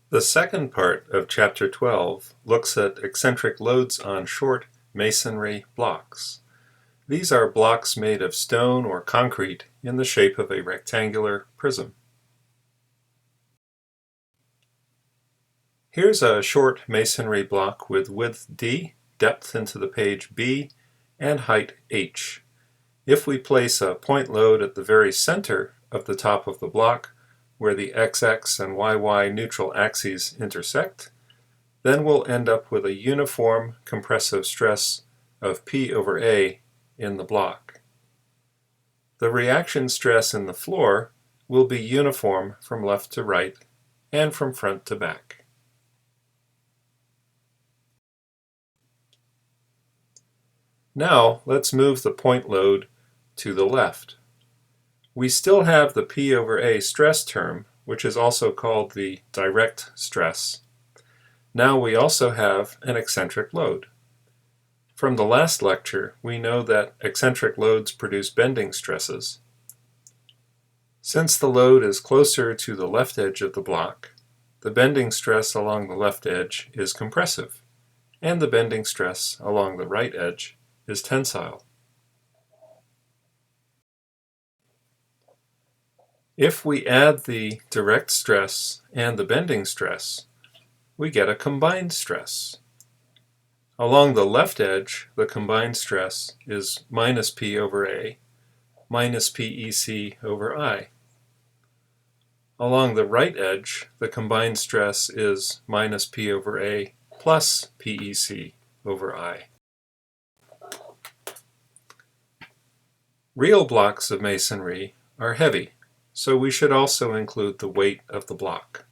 The second part of Chapter 12 looks at eccentric loads on short masonry blocks. These are blocks made of stone or concrete in the shape of a rectangular prism. Here's a short masonry block with width d, depth into the page b, and height h. If we place a point load at the very center of the top of the block, where the x-axis and y-y neutral axes intersect, then we'll end up with a uniform compressive stress of P over A in the block. The reaction stress in the floor will be uniform from left to right and from front to back. Now let's move the point load to the left. We still have the P over A stress term, which is also called the direct stress. Now we also have an eccentric load. From the last lecture, we know that eccentric loads produce bending stresses. Since the load is closer to the left edge of the block, the bending stress along the left edge is compressive, and the bending stress along the right edge is tensile. If we add the direct stress and the bending stress, we get a combined stress. Along the left edge, the combined stress is minus P over A, minus PEC over I. Along the right edge, the combined stress is minus P over A plus PEC over I. Real blocks of masonry are heavy, so we should also include the weight of the block.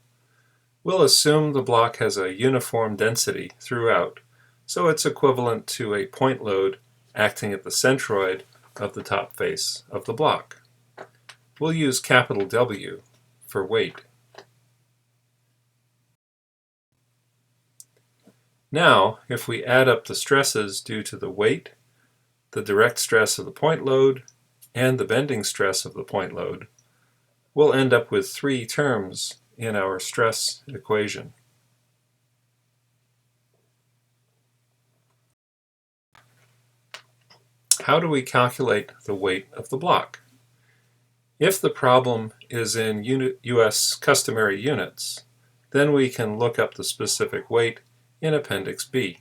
We'll assume the block has a uniform density throughout, so it's equivalent to a point load acting at the centroid of the top face of the block. We'll use capital W for weight. Now, if we add up the stresses due to the weight, the direct stress of the point load, and the bending stress of the point load, we'll end up with three terms in our stress equation. How do we calculate the weight of the block? If the problem is in US customary units, then we can look up the specific weight in Appendix B.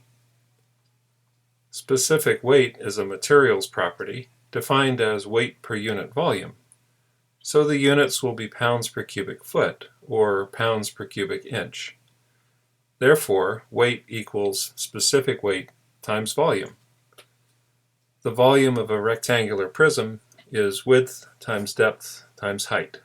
Specific weight is a materials property defined as weight per unit volume. So the units will be pounds per cubic foot, or pounds per cubic inch. Therefore, weight equals specific weight times volume. The volume of a rectangular prism is width times depth times height.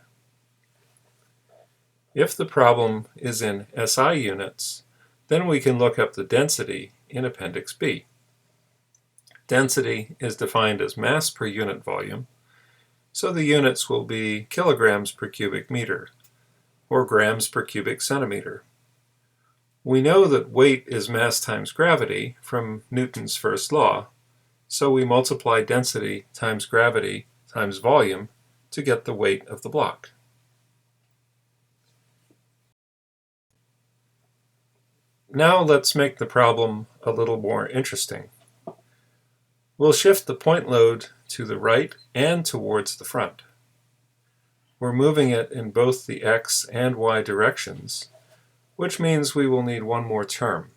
If the problem is in SI units, then we can look up the density in Appendix B. Density is defined as mass per unit volume, so the units will be kilograms per cubic meter, or grams per cubic centimeter. We know that weight is mass times gravity from Newton's first law, so we multiply density times gravity times volume to get the weight of the block. Now let's make the problem a little more interesting. We'll shift the point load to the right and towards the front. We're moving it in both the x and y directions, which means we will need one more term.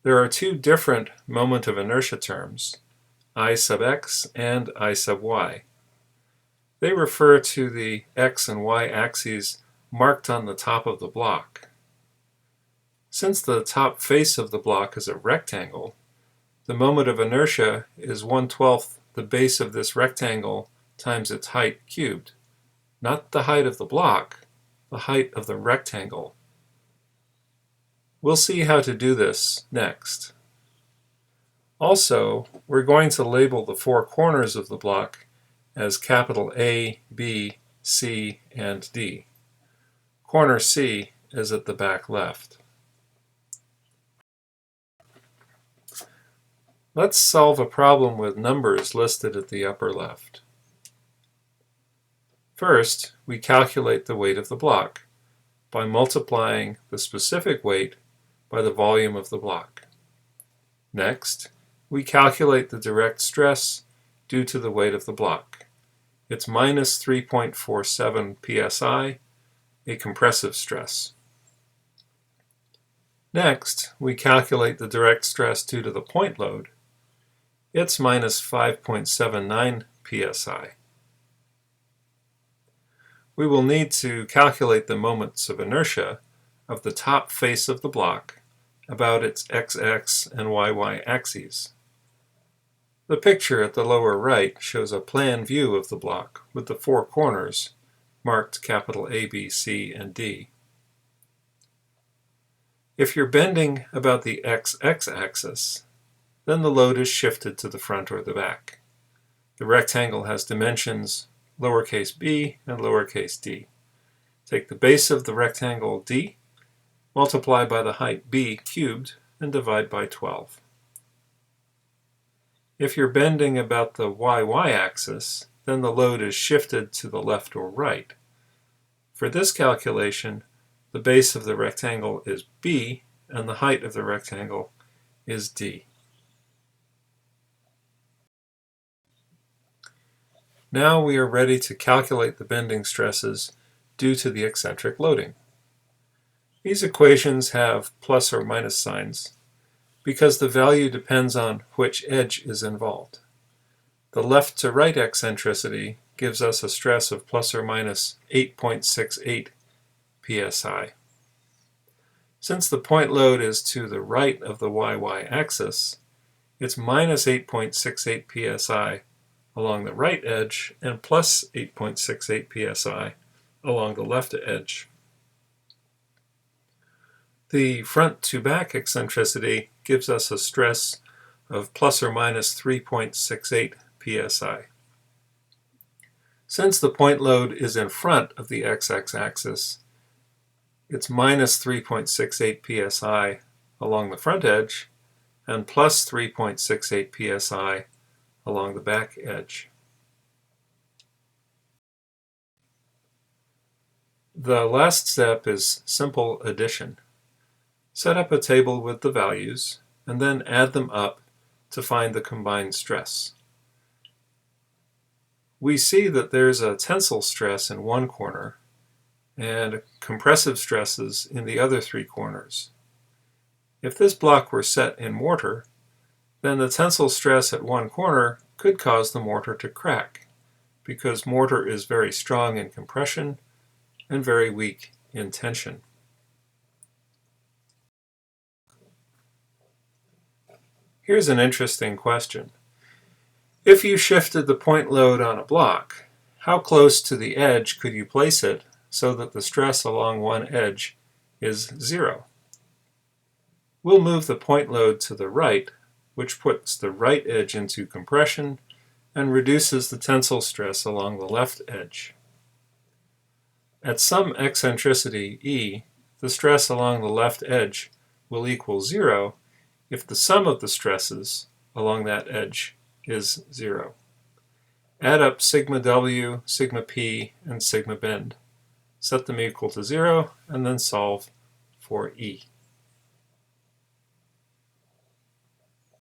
There are two different moment of inertia terms, I sub x and I sub y. They refer to the x and y axes marked on the top of the block. Since the top face of the block is a rectangle, the moment of inertia is 1/12 the base of this rectangle times its height cubed. Not the height of the block, the height of the rectangle. We'll see how to do this next. Also, we're going to label the four corners of the block as capital A, B, C, and D. Corner C is at the back left. Let's solve a problem with numbers listed at the upper left. First, we calculate the weight of the block by multiplying the specific weight by the volume of the block. Next, we calculate the direct stress due to the weight of the block. It's minus 3.47 psi, a compressive stress. Next, we calculate the direct stress due to the point load. It's minus 5.79 psi. We will need to calculate the moments of inertia of the top face of the block about its x-axis and y-y axes. The picture at the lower right shows a plan view of the block with the four corners marked capital A, B, C, and D. If you're bending about the x-x axis, then the load is shifted to the front or the back. The rectangle has dimensions lowercase b and lowercase d. Take the base of the rectangle d, multiply by the height b cubed, and divide by 12. If you're bending about the y-y axis, then the load is shifted to the left or right. For this calculation, the base of the rectangle is b, and the height of the rectangle is d. Now we are ready to calculate the bending stresses due to the eccentric loading. These equations have plus or minus signs because the value depends on which edge is involved. The left to right eccentricity gives us a stress of plus or minus 8.68 psi. Since the point load is to the right of the y-y axis, it's minus 8.68 psi along the right edge and plus 8.68 psi along the left edge. The front to back eccentricity gives us a stress of plus or minus 3.68 psi. Since the point load is in front of the x-x axis, it's minus 3.68 psi along the front edge and plus 3.68 psi along the back edge. The last step is simple addition. Set up a table with the values and then add them up to find the combined stress. We see that there's a tensile stress in one corner and compressive stresses in the other three corners. If this block were set in mortar, then the tensile stress at one corner could cause the mortar to crack, because mortar is very strong in compression and very weak in tension. Here's an interesting question. If you shifted the point load on a block, how close to the edge could you place it so that the stress along one edge is 0? We'll move the point load to the right, which puts the right edge into compression and reduces the tensile stress along the left edge. At some eccentricity E, the stress along the left edge will equal 0 if the sum of the stresses along that edge is 0. Add up sigma W, sigma P, and sigma bend. Set them equal to 0 and then solve for E.